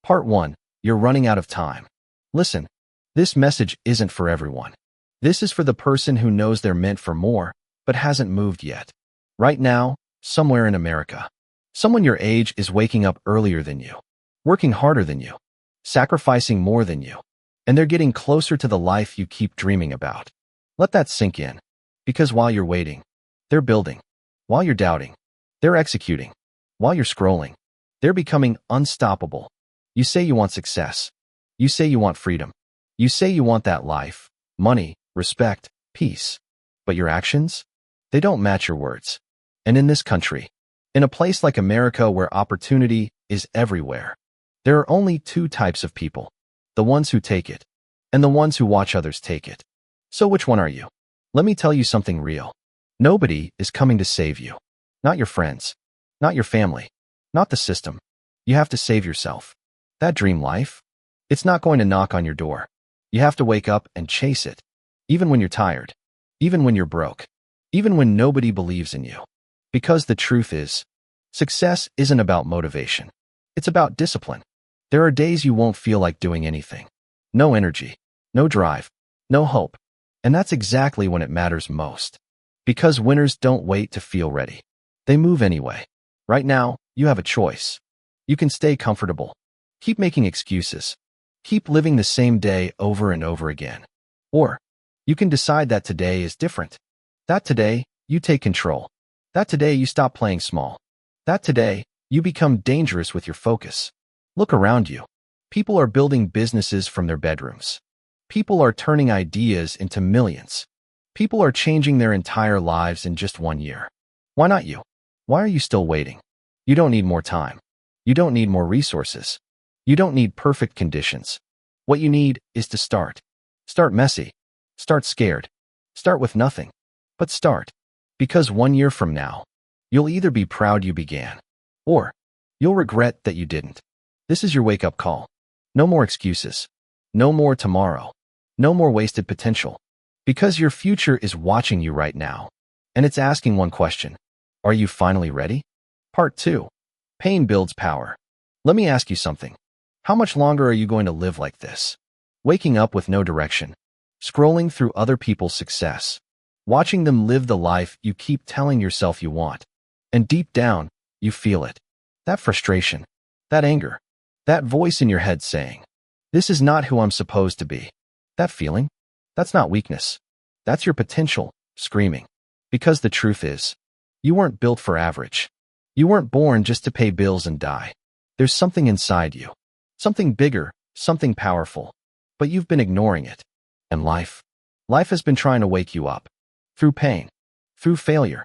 Part 1. You're running out of time. Listen, this message isn't for everyone. This is for the person who knows they're meant for more, but hasn't moved yet. Right now, somewhere in America, someone your age is waking up earlier than you, working harder than you, sacrificing more than you, and they're getting closer to the life you keep dreaming about. Let that sink in, because while you're waiting, they're building. While you're doubting, they're executing. While you're scrolling, they're becoming unstoppable. You say you want success. You say you want freedom. You say you want that life, money, respect, peace. But your actions? They don't match your words. And in this country, in a place like America where opportunity is everywhere, there are only two types of people: the ones who take it and the ones who watch others take it. So which one are you? Let me tell you something real. Nobody is coming to save you. Not your friends, not your family, not the system. You have to save yourself. That dream life, it's not going to knock on your door. You have to wake up and chase it, even when you're tired, even when you're broke, even when nobody believes in you. Because the truth is, success isn't about motivation. It's about discipline. There are days you won't feel like doing anything. No energy, no drive, no hope. And that's exactly when it matters most. Because winners don't wait to feel ready. They move anyway. Right now, you have a choice. You can stay comfortable. Keep making excuses. Keep living the same day over and over again. Or, you can decide that today is different. That today, you take control. That today, you stop playing small. That today, you become dangerous with your focus. Look around you. People are building businesses from their bedrooms. People are turning ideas into millions. People are changing their entire lives in just 1 year. Why not you? Why are you still waiting? You don't need more time. You don't need more resources. You don't need perfect conditions. What you need is to start. Start messy. Start scared. Start with nothing. But start. Because 1 year from now, you'll either be proud you began, or you'll regret that you didn't. This is your wake-up call. No more excuses. No more tomorrow. No more wasted potential. Because your future is watching you right now, and it's asking one question. Are you finally ready? Part 2. Pain builds power. Let me ask you something. How much longer are you going to live like this? Waking up with no direction, scrolling through other people's success, watching them live the life you keep telling yourself you want, and deep down, you feel it. That frustration, that anger, that voice in your head saying, "This is not who I'm supposed to be." That feeling, that's not weakness. That's your potential, screaming. Because the truth is, you weren't built for average. You weren't born just to pay bills and die. There's something inside you. Something bigger, something powerful. But you've been ignoring it. And life has been trying to wake you up. Through pain. Through failure.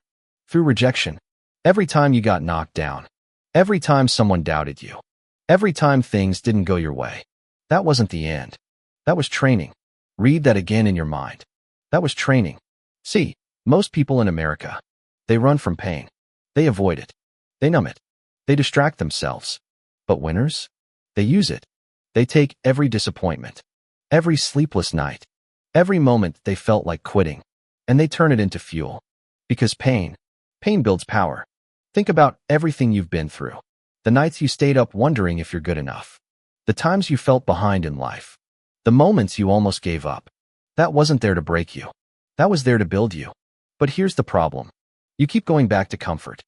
Through rejection. Every time you got knocked down. Every time someone doubted you. Every time things didn't go your way. That wasn't the end. That was training. Read that again in your mind. That was training. See, most people in America, they run from pain. They avoid it. They numb it. They distract themselves. But winners? They use it. They take every disappointment, every sleepless night, every moment they felt like quitting, and they turn it into fuel. Because pain builds power. Think about everything you've been through. The nights you stayed up wondering if you're good enough. The times you felt behind in life. The moments you almost gave up. That wasn't there to break you. That was there to build you. But here's the problem. You keep going back to comfort.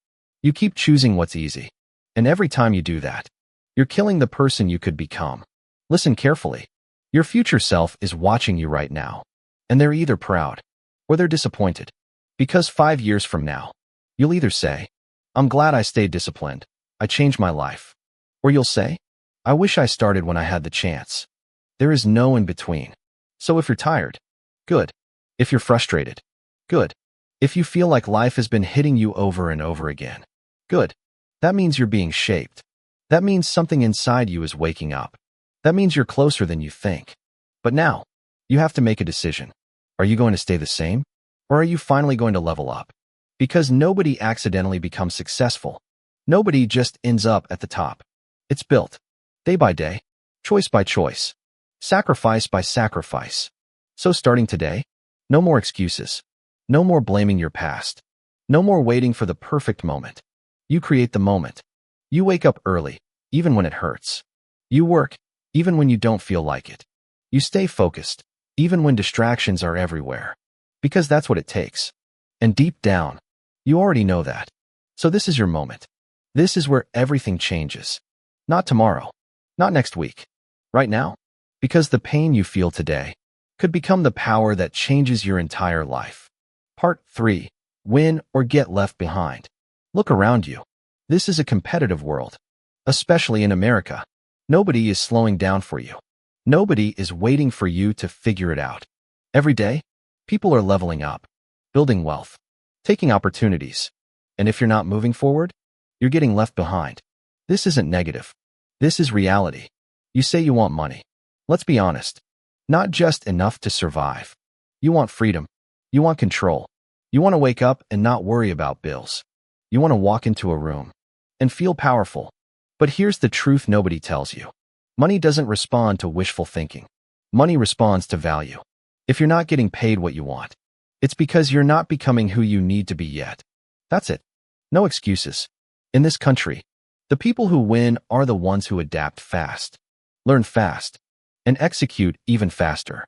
You keep choosing what's easy. And every time you do that, you're killing the person you could become. Listen carefully. Your future self is watching you right now. And they're either proud or they're disappointed. Because 5 years from now, you'll either say, "I'm glad I stayed disciplined. I changed my life." Or you'll say, "I wish I started when I had the chance." There is no in between. So if you're tired, good. If you're frustrated, good. If you feel like life has been hitting you over and over again, good. That means you're being shaped. That means something inside you is waking up. That means you're closer than you think. But now, you have to make a decision. Are you going to stay the same? Or are you finally going to level up? Because nobody accidentally becomes successful. Nobody just ends up at the top. It's built. Day by day. Choice by choice. Sacrifice by sacrifice. So starting today, no more excuses. No more blaming your past. No more waiting for the perfect moment. You create the moment. You wake up early, even when it hurts. You work, even when you don't feel like it. You stay focused, even when distractions are everywhere. Because that's what it takes. And deep down, you already know that. So this is your moment. This is where everything changes. Not tomorrow. Not next week. Right now. Because the pain you feel today could become the power that changes your entire life. Part 3. Win or get left behind. Look around you. This is a competitive world. Especially in America. Nobody is slowing down for you. Nobody is waiting for you to figure it out. Every day, people are leveling up, building wealth, taking opportunities. And if you're not moving forward, you're getting left behind. This isn't negative. This is reality. You say you want money. Let's be honest. Not just enough to survive. You want freedom. You want control. You want to wake up and not worry about bills. You want to walk into a room and feel powerful. But here's the truth nobody tells you. Money doesn't respond to wishful thinking. Money responds to value. If you're not getting paid what you want, it's because you're not becoming who you need to be yet. That's it. No excuses. In this country, the people who win are the ones who adapt fast, learn fast, and execute even faster.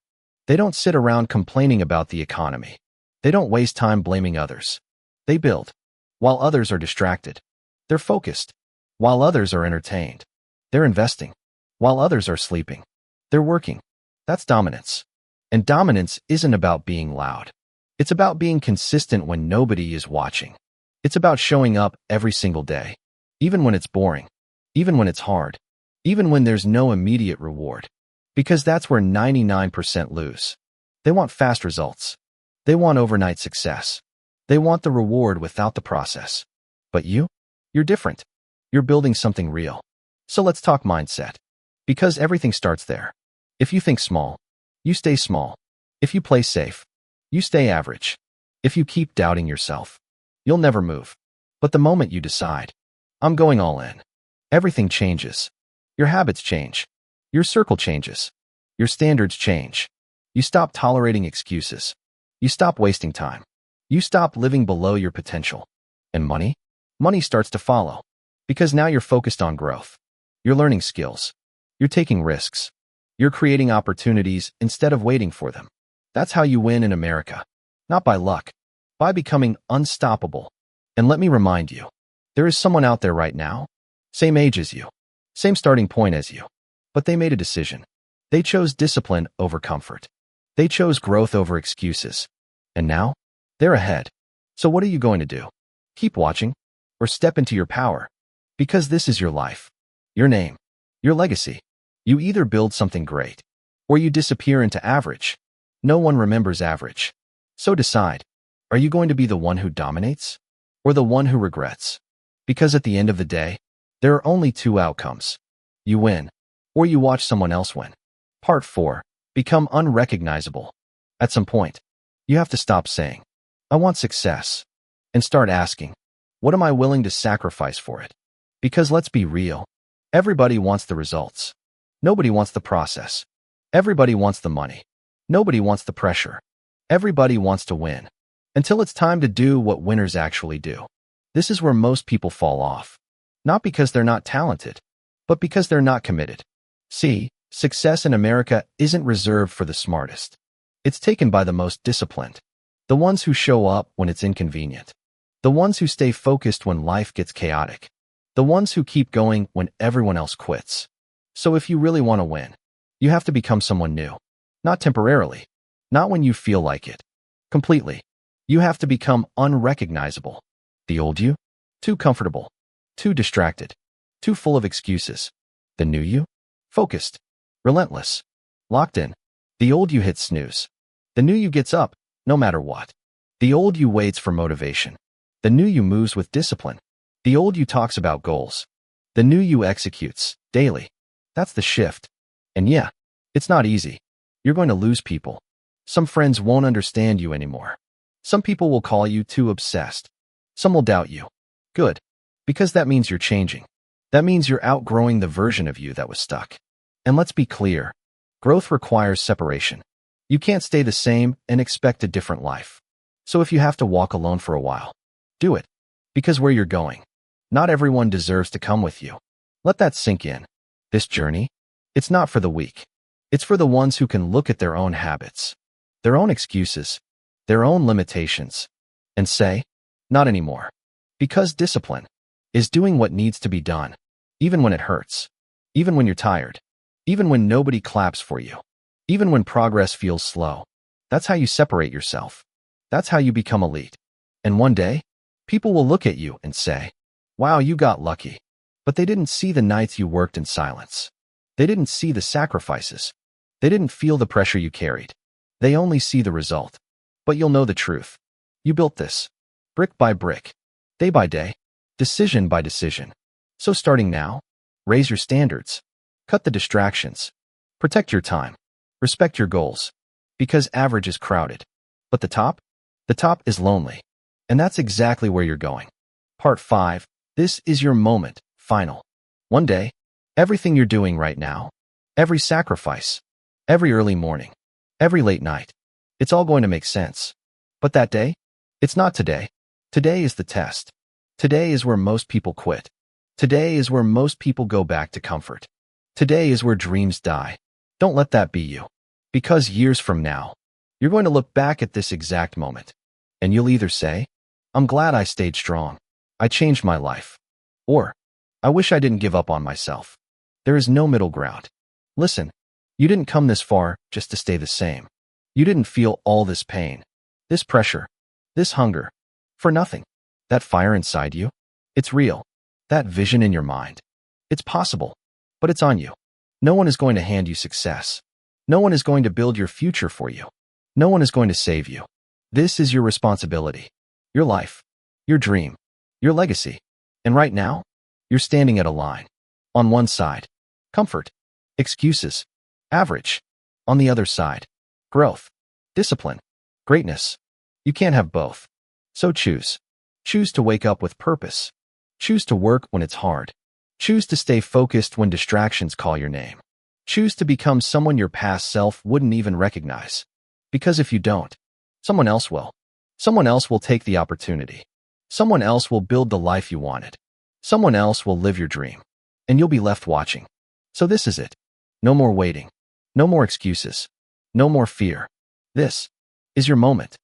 They don't sit around complaining about the economy. They don't waste time blaming others. They build, while others are distracted. They're focused, while others are entertained. They're investing, while others are sleeping. They're working. That's dominance. And dominance isn't about being loud. It's about being consistent when nobody is watching. It's about showing up every single day, even when it's boring, even when it's hard, even when there's no immediate reward. Because that's where 99% lose. They want fast results. They want overnight success. They want the reward without the process. But you're different. You're building something real. So let's talk mindset. Because everything starts there. If you think small, you stay small. If you play safe, you stay average. If you keep doubting yourself, you'll never move. But the moment you decide, I'm going all in, everything changes. Your habits change. Your circle changes. Your standards change. You stop tolerating excuses. You stop wasting time. You stop living below your potential. And money starts to follow. Because now you're focused on growth. You're learning skills. You're taking risks. You're creating opportunities instead of waiting for them. That's how you win in America. Not by luck, by becoming unstoppable. And let me remind you, there is someone out there right now, same age as you, same starting point as you, but they made a decision. They chose discipline over comfort. They chose growth over excuses. And now, they're ahead. So what are you going to do? Keep watching or step into your power? Because this is your life, your name, your legacy. You either build something great or you disappear into average. No one remembers average. So decide, are you going to be the one who dominates or the one who regrets? Because at the end of the day, there are only two outcomes. You win or you watch someone else win. Part 4. Become unrecognizable. At some point, you have to stop saying, I want success, and start asking, what am I willing to sacrifice for it? Because let's be real, everybody wants the results. Nobody wants the process. Everybody wants the money. Nobody wants the pressure. Everybody wants to win. Until it's time to do what winners actually do. This is where most people fall off. Not because they're not talented, but because they're not committed. See, success in America isn't reserved for the smartest. It's taken by the most disciplined. The ones who show up when it's inconvenient. The ones who stay focused when life gets chaotic. The ones who keep going when everyone else quits. So if you really want to win, you have to become someone new. Not temporarily. Not when you feel like it. Completely. You have to become unrecognizable. The old you? Too comfortable. Too distracted. Too full of excuses. The new you? Focused. Relentless. Locked in. The old you hits snooze. The new you gets up, no matter what. The old you waits for motivation. The new you moves with discipline. The old you talks about goals. The new you executes, daily. That's the shift. And yeah, it's not easy. You're going to lose people. Some friends won't understand you anymore. Some people will call you too obsessed. Some will doubt you. Good. Because that means you're changing. That means you're outgrowing the version of you that was stuck. And let's be clear. Growth requires separation. You can't stay the same and expect a different life. So if you have to walk alone for a while, do it. Because where you're going, not everyone deserves to come with you. Let that sink in. This journey, it's not for the weak. It's for the ones who can look at their own habits, their own excuses, their own limitations, and say, not anymore. Because discipline is doing what needs to be done, even when it hurts, even when you're tired, even when nobody claps for you, even when progress feels slow. That's how you separate yourself. That's how you become elite. And one day, people will look at you and say, wow, you got lucky. But they didn't see the nights you worked in silence. They didn't see the sacrifices. They didn't feel the pressure you carried. They only see the result. But you'll know the truth. You built this, brick by brick, day by day, decision by decision. So starting now, raise your standards, cut the distractions, protect your time, respect your goals, because average is crowded. But the top is lonely. And that's exactly where you're going. Part 5, this is your moment, final. One day, everything you're doing right now, every sacrifice, every early morning, every late night, it's all going to make sense. But that day, it's not today. Today is the test. Today is where most people quit. Today is where most people go back to comfort. Today is where dreams die. Don't let that be you. Because years from now, you're going to look back at this exact moment, and you'll either say, I'm glad I stayed strong. I changed my life. Or, I wish I didn't give up on myself. There is no middle ground. Listen, you didn't come this far just to stay the same. You didn't feel all this pain, this pressure, this hunger, for nothing. That fire inside you, it's real. That vision in your mind, it's possible, but it's on you. No one is going to hand you success. No one is going to build your future for you. No one is going to save you. This is your responsibility, your life, your dream, your legacy. And right now, you're standing at a line. On one side, comfort, excuses, average. On the other side, growth, discipline, greatness. You can't have both. So choose. Choose to wake up with purpose. Choose to work when it's hard. Choose to stay focused when distractions call your name. Choose to become someone your past self wouldn't even recognize. Because if you don't, someone else will. Someone else will take the opportunity. Someone else will build the life you wanted. Someone else will live your dream. And you'll be left watching. So this is it. No more waiting. No more excuses. No more fear. This is your moment.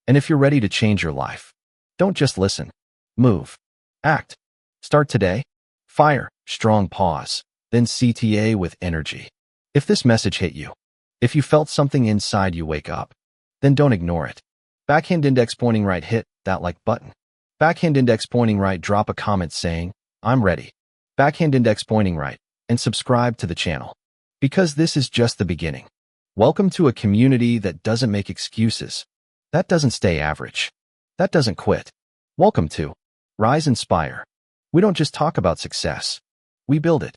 And if you're ready to change your life, don't just listen. Move. Act. Start today. Fire, strong pause. Then CTA with energy. If this message hit you, if you felt something inside you wake up, then don't ignore it. Backhand index pointing right, hit that like button. Backhand index pointing right, drop a comment saying, I'm ready. Backhand index pointing right, and subscribe to the channel. Because this is just the beginning. Welcome to a community that doesn't make excuses. That doesn't stay average. That doesn't quit. Welcome to Rise Inspire. We don't just talk about success. We build it.